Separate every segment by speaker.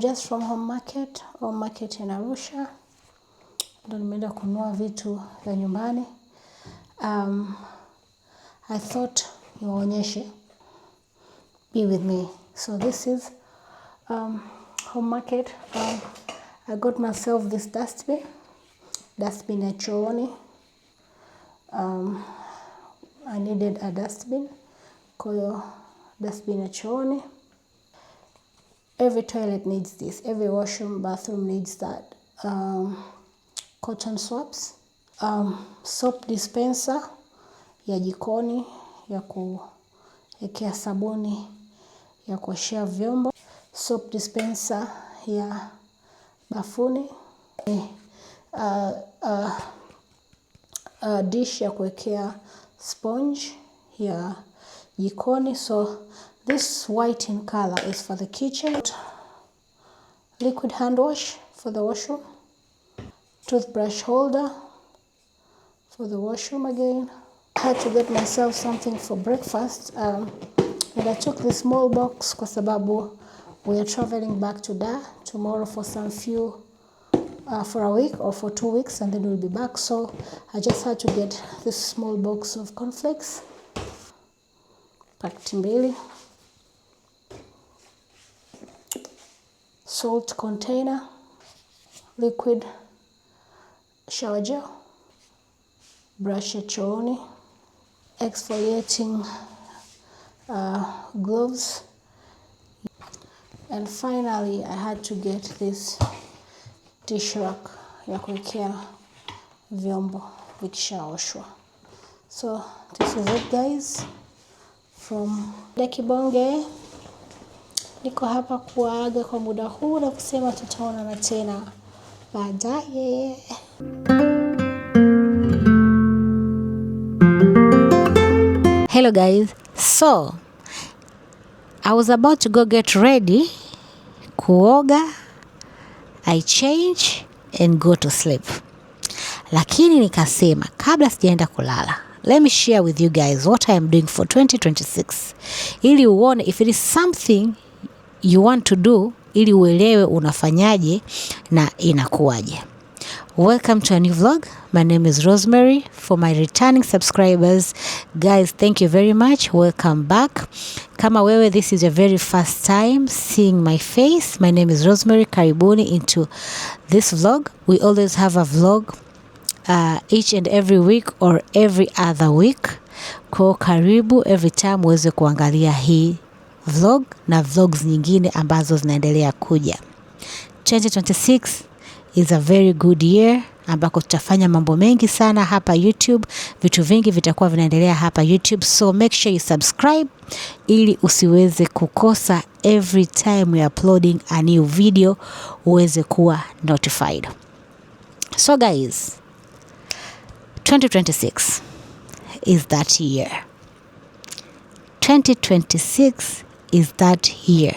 Speaker 1: just from home market in Arusha. Ndo nimeenda kununua vitu vya nyumbani. I thought niwaonyeshe. Be with me. So this is home market. I got myself this dustbin ya chooni. I needed a dustbin. Kwa hiyo dustbin ya chooni. Every toilet needs this. Every washroom, bathroom needs that. Cotton swabs. Soap dispenser ya jikoni ya kuwekea sabuni ya kuoshea vyombo. Soap dispenser ya bafuni. Dish ya kuwekea sponge ya jikoni. So this white in color is for the kitchen. Liquid hand wash for the washroom. Toothbrush holder for the washroom again. I had to get myself something for breakfast. And I took this small box kwa sababu we are traveling back to Dar tomorrow for a week or for 2 weeks, and then we'll be back. So I just had to get this small box of cornflakes. Pakiti mbili. Salt container. Liquid shower gel. Brush ya chooni. Exfoliating gloves. And finally I had to get this dish rack ya kuwekea vyombo vikishaoshwa. So this is it guys from Kibonge. Niko hapa kuaga kwa muda huu na kusema tutaonana tena baadaye. Hello guys. So I was about to go get ready, kuoga, I change and go to sleep. Lakini nikasema kabla sijaenda kulala, let me share with you guys what I am doing for 2026. Ili uone if it is something you want to do, ili uelewe unafanyaje na inakuwaje. Welcome to a new vlog. My name is Rosemary. For my returning subscribers, guys, thank you very much. Welcome back. Kama wewe, this is your very first time seeing my face. My name is Rosemary. Karibuni into this vlog. We always have a vlog each and every week or every other week. Kwa karibu every time uweze kuangalia hii vlog na vlogs nyingine ambazo zinaendelea kuja. 2026 is a very good year ambako tutafanya mambo mengi sana hapa YouTube. Vitu vingi vitakuwa vinaendelea hapa YouTube. So make sure you subscribe ili usiweze kukosa every time we are uploading a new video, uweze kuwa notified. So guys, 2026 is that year. 2026 is that year.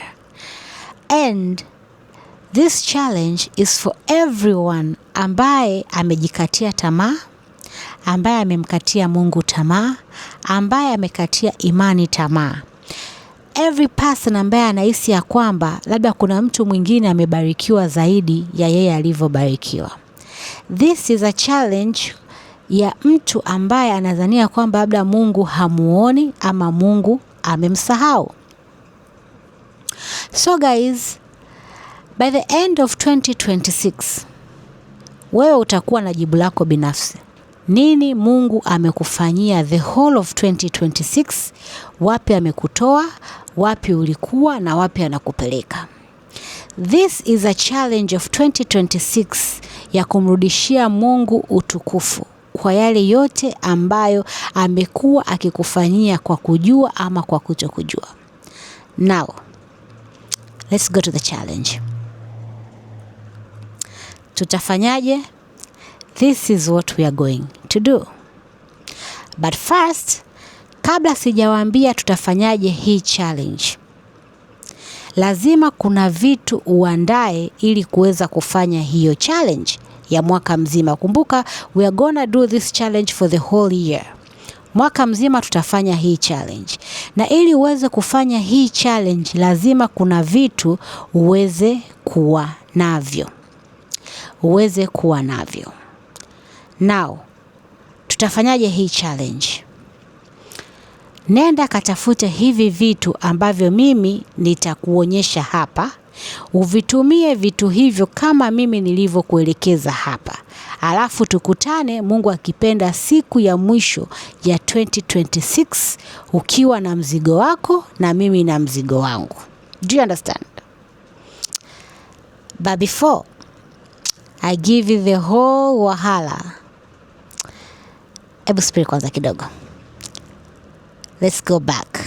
Speaker 1: And this challenge is for everyone ambaye amejikatia tamaa, ambaye amemkatia Mungu tamaa, ambaye amekatia imani tamaa. Every person ambaye anahisi ya kwamba labda kuna mtu mwingine amebarikiwa zaidi ya yeye alivyobarikiwa. This is a challenge ya mtu ambaye anadhania kwamba labda Mungu hamuoni ama Mungu amemsahau. So guys, by the end of 2026, wewe utakuwa na jibu lako binafsi. Nini Mungu amekufanyia the whole of 2026? Wapi amekutoa, wapi ulikuwa na wapi anakupeleka? This is a challenge of 2026 ya kumrudishia Mungu utukufu kwa yale yote ambayo amekuwa akikufanyia kwa kujua ama kwa kutokujua. Now, let's go to the challenge. Tutafanyaje? This is what we are going to do. But first, kabla sijawaambia tutafanyaje hii challenge, lazima kuna vitu uandae ili kuweza kufanya hiyo challenge ya mwaka mzima. Kumbuka, we are gonna do this challenge for the whole year. Mwaka mzima tutafanya hii challenge. Na ili uweze kufanya hii challenge lazima kuna vitu uweze kuwa navyo. Now, tutafanyaje hii challenge? Nenda katafute hivi vitu ambavyo mimi nitakuonyesha hapa. Uvitumie vitu hivyo kama mimi nilivyokuelekeza hapa. Alafu tukutane Mungu akipenda siku ya mwisho ya 2026 ukiwa na mzigo wako na mimi na mzigo wangu. Do you understand? But before I give you the whole wahala, hebu subiri kwanza kidogo. Let's go back.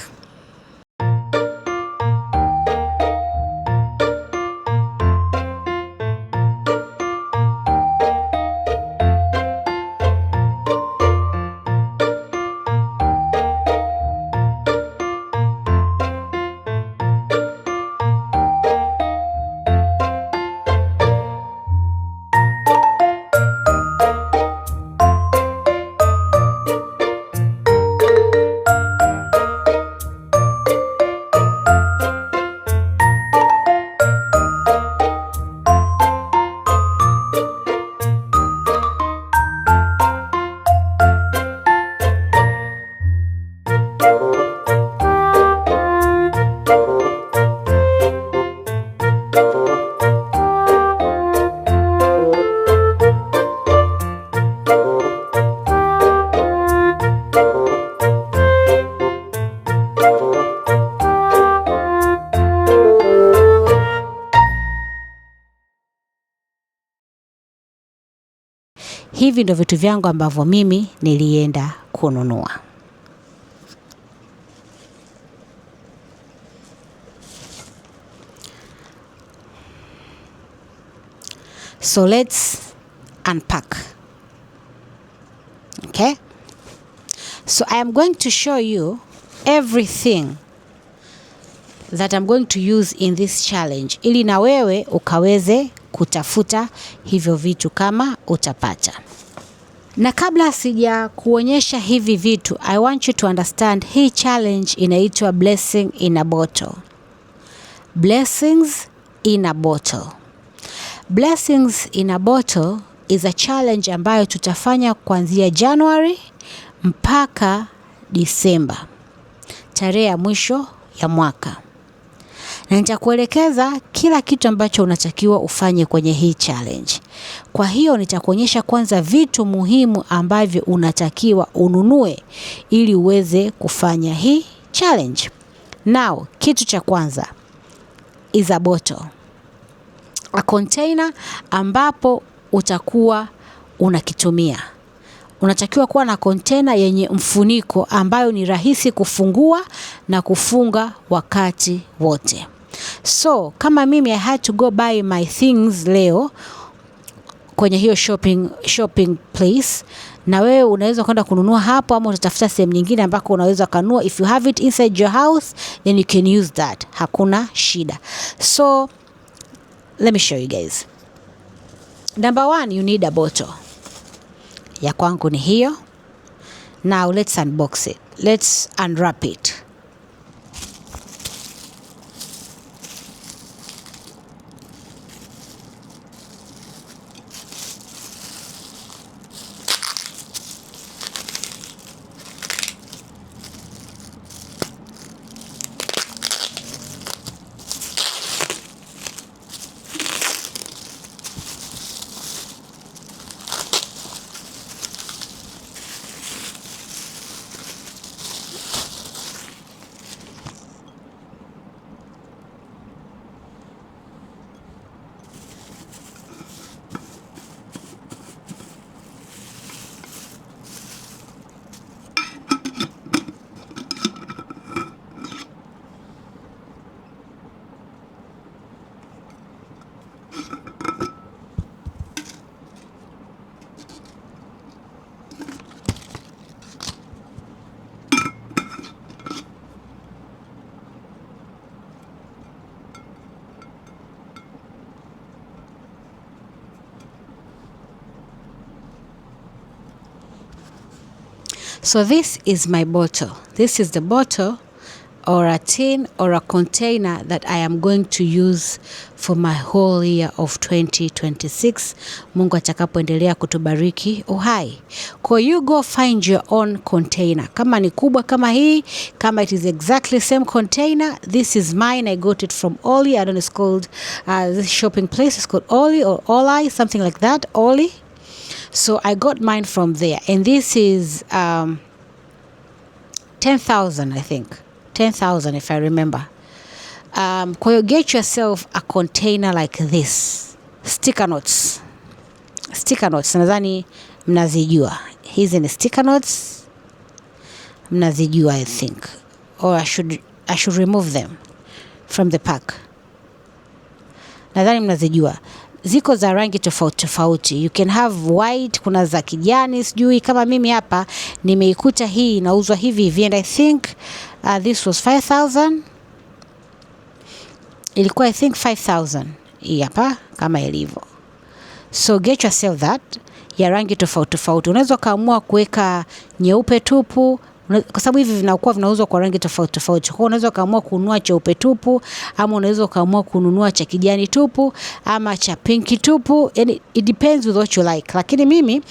Speaker 1: Hivi ndio vitu vyangu ambavyo mimi nilienda kununua. So let's unpack. Okay? So I am going to show you everything that I'm going to use in this challenge, ili na wewe ukaweze kutafuta hivyo vitu kama utapata. Na kabla sija kuonyesha hivi vitu, I want you to understand hii challenge inaitwa Blessing in a Bottle. Blessings in a Bottle. Blessings in a Bottle is a challenge ambayo tutafanya kuanzia January mpaka Disemba, tarehe ya mwisho ya mwaka. Na nitakuelekeza kila kitu ambacho unatakiwa ufanye kwenye hii challenge. Kwa hiyo nitakuonyesha kwanza vitu muhimu ambavyo unatakiwa ununue ili uweze kufanya hii challenge. Now, kitu cha kwanza is a bottle. A container ambapo utakuwa unakitumia. Unatakiwa kuwa na container yenye mfuniko ambayo ni rahisi kufungua na kufunga wakati wote. So, kama mimi I had to go buy my things leo kwenye hiyo shopping place, na wewe unaweza kwenda kununua hapo ama utatafuta sehemu nyingine ambako unaweza kununua. If you have it inside your house, then you can use that. Hakuna shida. So, let me show you guys. Number 1, you need a bottle. Ya kwangu ni hiyo. Now let's unbox it. Let's unwrap it. So this is my bottle. This is the bottle or a tin or a container that I am going to use for my whole year of 2026. Mungu atakapoendelea kutubariki uhai. Kwa you go find your own container. Kama ni kubwa kama hii, kama it is exactly same container, this is mine. I got it from Oli. I don't know, it's called, this shopping place is called Oli or Oli, something like that, Oli. So I got mine from there. And this is 10,000, I think. 10,000 if I remember. Kwa hiyo get yourself a container like this. Sticker notes. Sticker notes. Nadhani mnazijua. Hizi ni sticker notes. Mnazijua, I think. Or I should remove them from the pack. Nadhani mnazijua. Ziko za rangi tofauti tofauti. You can have white, kuna za kijani, sijui kama mimi hapa nimeikuta hii inauzwa hivi hivi, and I think this was 5,000. Ilikuwa I think 5,000 hii hapa kama ilivyo. So get yourself that ya rangi tofauti tofauti. Unaweza kaamua kuweka nyeupe tupu, kwa sababu hivi vinakuwa vinauzwa kwa rangi tofauti tofauti. Kwa hiyo unaweza kaamua kununua cheupe tupu, ama unaweza kaamua kununua cha kijani tupu, ama cha pinki tupu. Yani it depends with what you like. Lakini mimi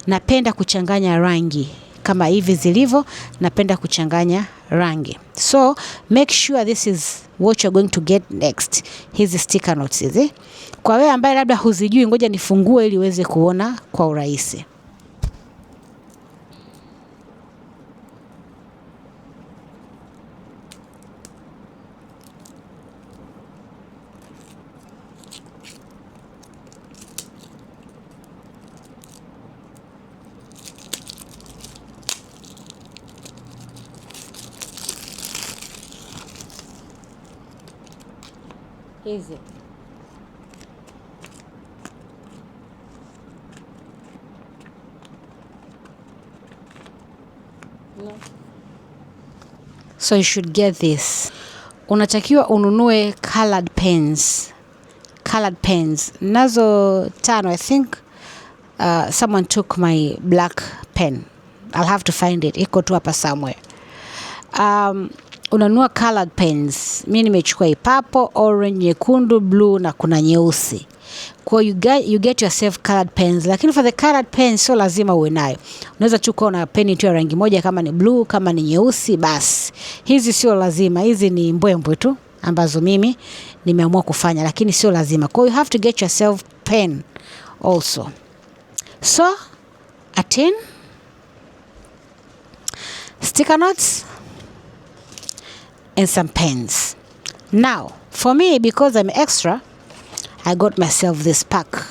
Speaker 1: napenda kuchanganya rangi kama hivi zilivyo, napenda kuchanganya rangi. So make sure this is what you're going to get next. Hizi sticker notes hizi. Kwa wewe ambaye labda huzijui, ngoja nifungue ili uweze kuona kwa urahisi. Hizi no. So you should get this. Unatakiwa ununue colored pens. Colored pens. Nazo 5, I think. Someone took my black pen. I'll have to find it. Iko tu hapa somewhere. Unanunua colored pens. Mimi nimechukua purple, orange, nyekundu, blue na kuna nyeusi. Kwa you get yourself colored pens. Lakini for the colored pens sio lazima uwe nayo. Unaweza tu kuwa na peni tu ya rangi moja, kama ni blue, kama ni nyeusi basi. Hizi sio lazima. Hizi ni mbwembwe tu ambazo mimi nimeamua kufanya, lakini sio lazima. Kwa you have to get yourself pen also. So a tin, sticker notes, and some pens. Now, for me, because I'm extra, I got myself this pack.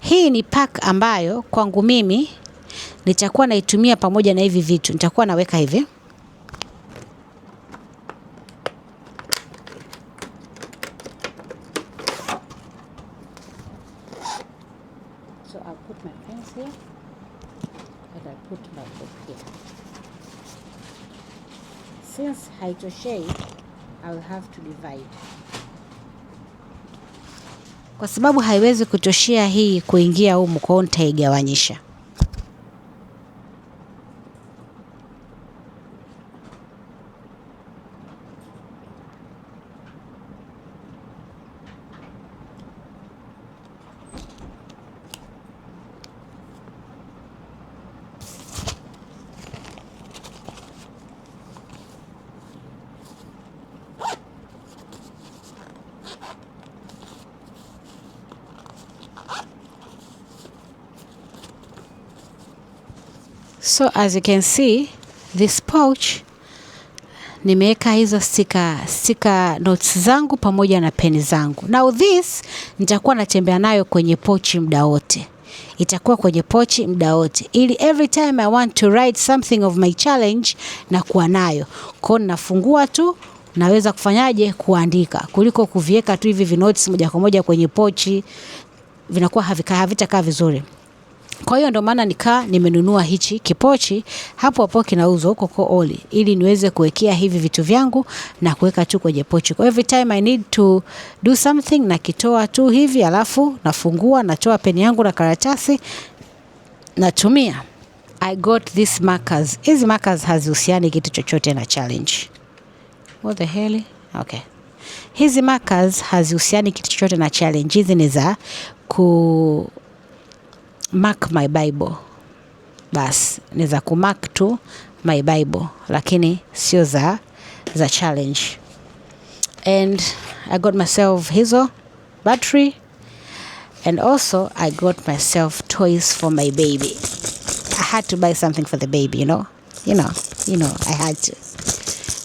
Speaker 1: Hii ni pack ambayo kwangu mimi nitakuwa naitumia pamoja na hivi vitu. Nitakuwa naweka hivi. So I'll put my pens here and I'll put my book here. Since haitoshei, I will have to divide. Kwa sababu haiwezi kutoshea hii kuingia humu, kwa hiyo nitaigawanyisha. So as you can see, this pouch nimeweka hizo sticker notes zangu pamoja na peni zangu. Now this nitakuwa natembea nayo kwenye pochi muda wote. Itakuwa kwenye pochi muda wote, ili every time I want to write something of my challenge na kuwa nayo. Kwa nafungua tu, naweza kufanyaje kuandika, kuliko kuviweka tu hivi notes moja kwa moja kwenye pochi, vinakuwa havitakaa vizuri. Kwa hiyo ndio maana nimenunua hichi kipochi hapo hapo kinauzwa huko kwa Oli, ili niweze kuwekea hivi vitu vyangu na kuweka tu kwenye pochi. Kwa every time I need to do something na kitoa tu hivi, alafu nafungua, natoa peni yangu na karatasi, natumia. I got these markers. Hizi markers hazihusiani kitu chochote na challenge. What the hell? Okay. Hizi markers hazihusiani kitu chochote na challenge. Hizi ni za ku mark my Bible. Bas, ni za ku mark tu my Bible, lakini sio za challenge. And I got myself hizo battery, and also I got myself toys for my baby. I had to buy something for the baby, you know, I had to.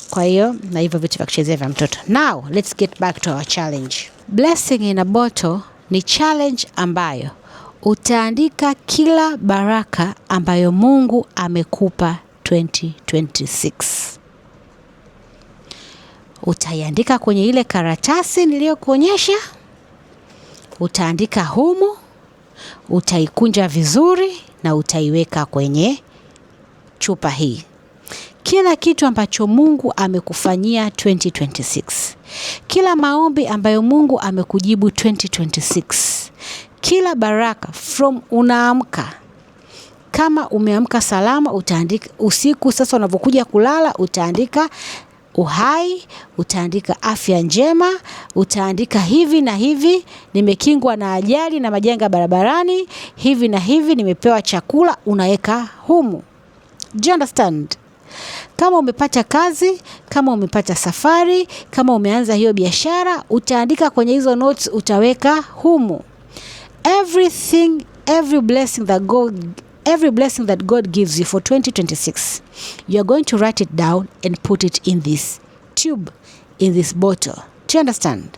Speaker 1: Kwa hiyo na hivyo vitu vya kuchezea vya mtoto. Now let's get back to our challenge. Blessing in a bottle ni challenge ambayo utaandika kila baraka ambayo Mungu amekupa 2026. Utaiandika kwenye ile karatasi niliyokuonyesha. Utaandika humu, utaikunja vizuri na utaiweka kwenye chupa hii. Kila kitu ambacho Mungu amekufanyia 2026. Kila maombi ambayo Mungu amekujibu 2026. Kila baraka from unaamka. Kama umeamka salama utaandika usiku, sasa unapokuja kulala utaandika uhai, utaandika afya njema, utaandika hivi na hivi, nimekingwa na ajali na majanga barabarani, hivi na hivi, nimepewa chakula, unaweka humu. Do you understand? Kama umepata kazi, kama umepata safari, kama umeanza hiyo biashara, utaandika kwenye hizo notes, utaweka humu. Every blessing that God gives you for 2026, you are going to write it down and put it in this tube, in this bottle. Do you understand?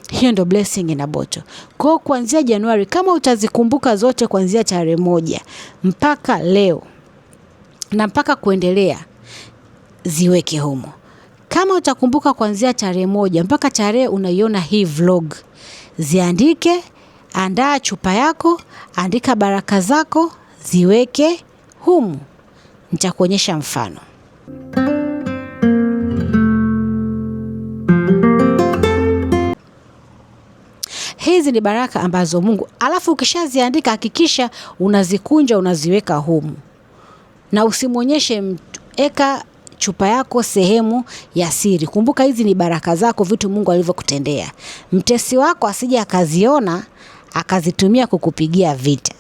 Speaker 1: Hiyo ndo blessing in a bottle. Kwa kuanzia Januari, kama utazikumbuka zote kuanzia tarehe 1 mpaka leo na mpaka kuendelea, ziweke humo. Kama utakumbuka kuanzia tarehe 1 mpaka tarehe unaiona hii vlog, ziandike. Andaa chupa yako, andika baraka zako, ziweke humu. Nitakuonyesha mfano. Hizi ni baraka ambazo Mungu, alafu ukishaziandika hakikisha unazikunja, unaziweka humu. Na usimuonyeshe mtu. Eka chupa yako sehemu ya siri. Kumbuka hizi ni baraka zako, vitu Mungu alivyokutendea. Mtesi wako asije akaziona akazitumia kukupigia vita.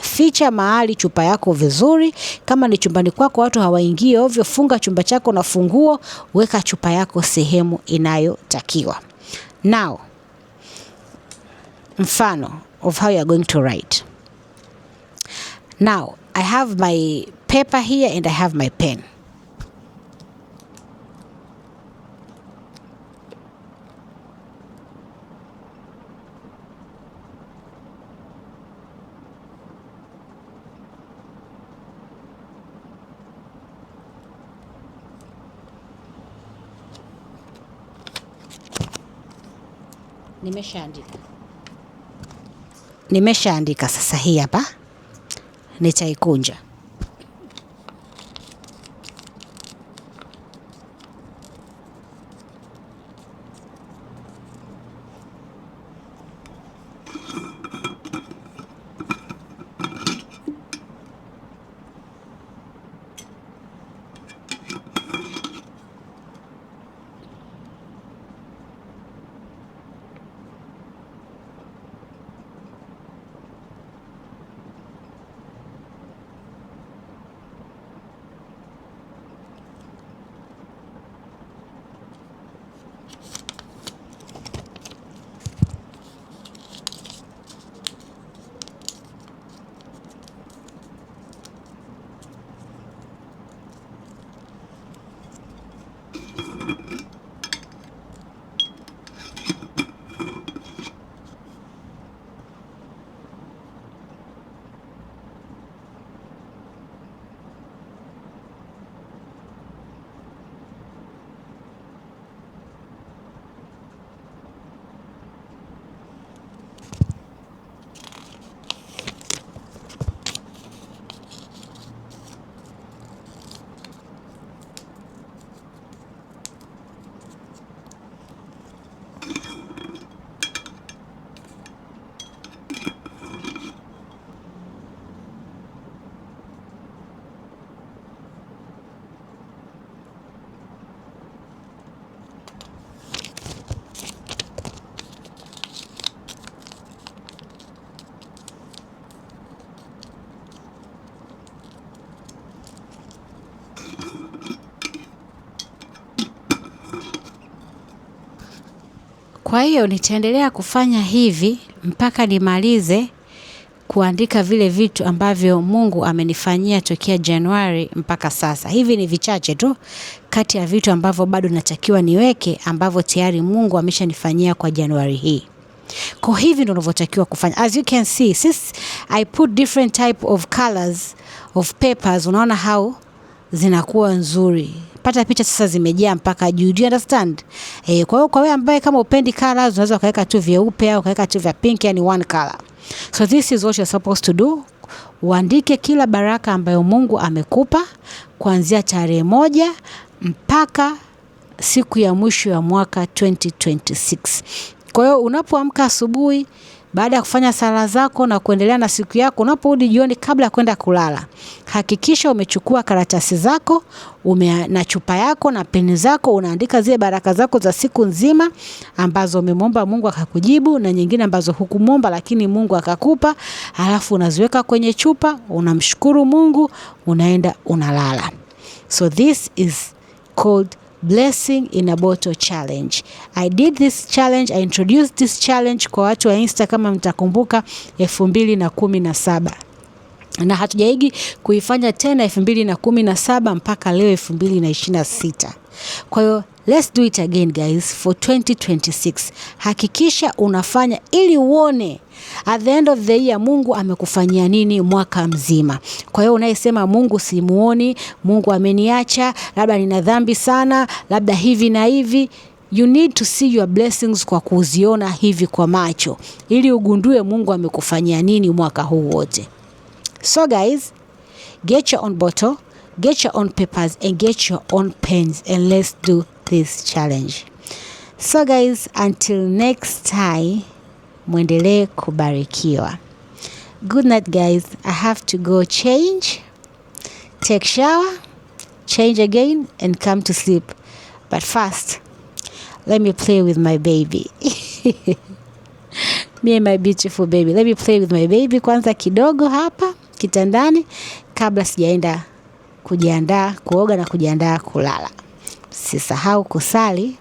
Speaker 1: Ficha mahali chupa yako vizuri. Kama ni chumbani kwako watu hawaingii ovyo, funga chumba chako na funguo, weka chupa yako sehemu inayotakiwa. Now, mfano of how you are going to write. Now, I have my paper here and I have my pen. Nimeshaandika sasa. Hii hapa nitaikunja. Kwa hiyo nitaendelea kufanya hivi mpaka nimalize kuandika vile vitu ambavyo Mungu amenifanyia tokea Januari mpaka sasa. Hivi ni vichache tu kati ya vitu ambavyo bado natakiwa niweke ambavyo tayari Mungu ameshanifanyia kwa Januari hii. Kwa hivi ndio unavyotakiwa kufanya. As you can see, since I put different type of colors of papers, unaona how zinakuwa nzuri. Pata picha sasa zimejaa mpaka juu. Do you understand? Kwa hiyo kwa wewe ambaye kama upendi colors, unaweza ukaweka tu vyeupe au ukaweka tu vya pink, yani one color. So this is what you're supposed to do. Uandike kila baraka ambayo Mungu amekupa kuanzia tarehe 1 mpaka siku ya mwisho ya mwaka 2026. Kwa hiyo unapoamka asubuhi baada ya kufanya sala zako na kuendelea na siku yako, unaporudi jioni kabla ya kwenda kulala, hakikisha umechukua karatasi zako, na chupa yako na peni zako, unaandika zile baraka zako za siku nzima ambazo umemwomba Mungu akakujibu na nyingine ambazo hukumwomba lakini Mungu akakupa, halafu unaziweka kwenye chupa, unamshukuru Mungu, unaenda unalala. So this is called Blessing in a Bottle Challenge. I did this challenge, I introduced this challenge kwa watu wa Insta kama mtakumbuka 2017. Na hatujaigi kuifanya tena 2017 mpaka leo 2026. Kwa hiyo let's do it again guys for 2026. Hakikisha unafanya ili uone at the end of the year Mungu amekufanyia nini mwaka mzima. Kwa hiyo unayesema Mungu simuoni, Mungu ameniacha, labda nina dhambi sana, labda hivi na hivi, you need to see your blessings kwa kuziona hivi kwa macho ili ugundue Mungu amekufanyia nini mwaka huu wote. So guys, get your own bottle, get your own papers and get your own pens and let's do this challenge. So guys, until next time, muendelee kubarikiwa. Good night guys. I have to go change, take shower, change again and come to sleep. But first, let me play with my baby. Me and my beautiful baby. Let me play with my baby kwanza kidogo hapa kitandani kabla sijaenda kujiandaa kuoga na kujiandaa kulala. Sisahau kusali.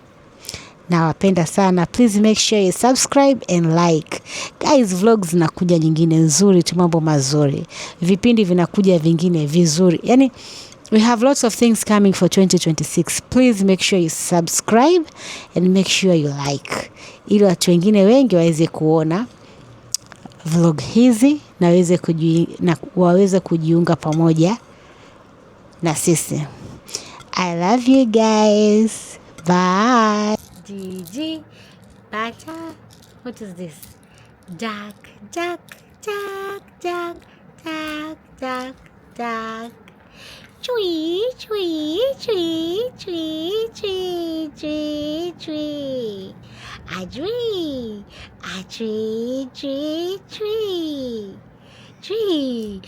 Speaker 1: Nawapenda sana. Please make sure you subscribe and like. Guys, vlogs zinakuja nyingine nzuri tu, mambo mazuri. Vipindi vinakuja vingine vizuri. Yani we have lots of things coming for 2026. Please make sure you subscribe and make sure you like. Ili watu wengine wengi waweze kuona vlog hizi na waweze kujiunga pamoja na sisi. I love you guys. Bye. Gigi, Bata, what is this? Duck, duck, duck, duck, duck, duck, duck. Tree, tree, tree, tree, tree, tree, tree. A tree, a tree, tree, tree, tree.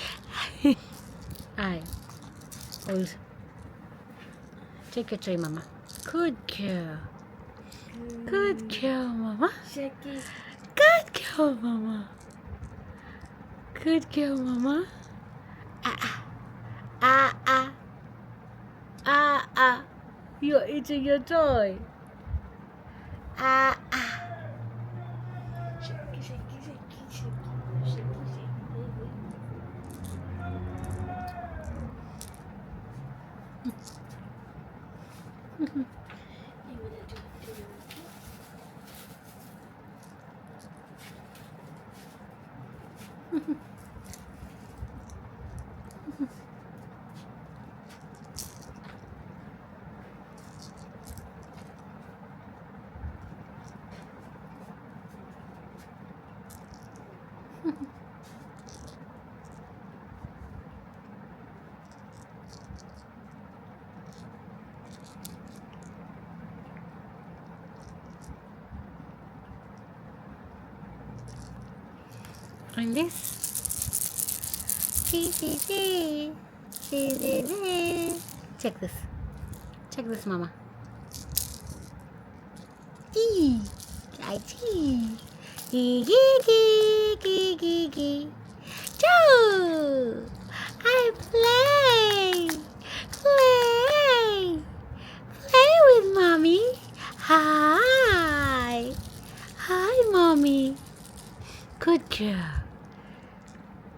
Speaker 1: Alright. Take your tray, Mama. Good girl. Good girl, Mama. Good girl, Mama. Good girl, Mama. You're eating your toy. And this. Check this. Check this, Mama. Two. I play with Mommy. Hi. girl.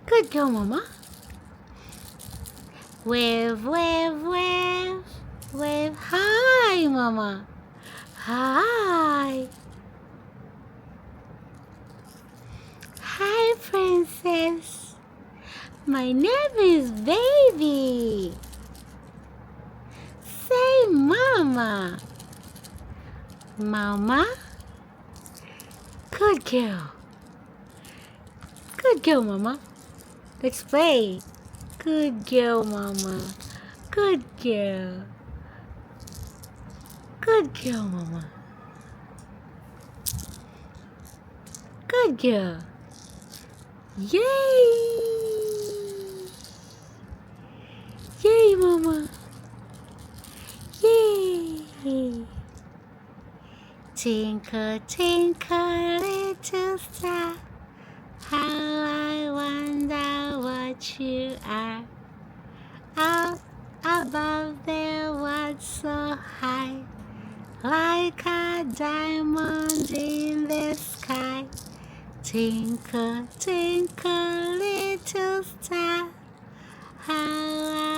Speaker 1: Good girl, Mama. Wave, wave, wave. Wave. Hi, Mama. Hi. Hi, princess. My name is Baby. Say Mama. Mama. Good girl. Good girl, Mama. Let's play. Good girl, Mama. Good girl. Good girl, Mama. Good girl. Yay! Yay, Mama. Yay! Twinkle, twinkle, little star, how I wonder what you are. Up above there, what's so high, like a diamond in the sky. Twinkle, twinkle, little star, how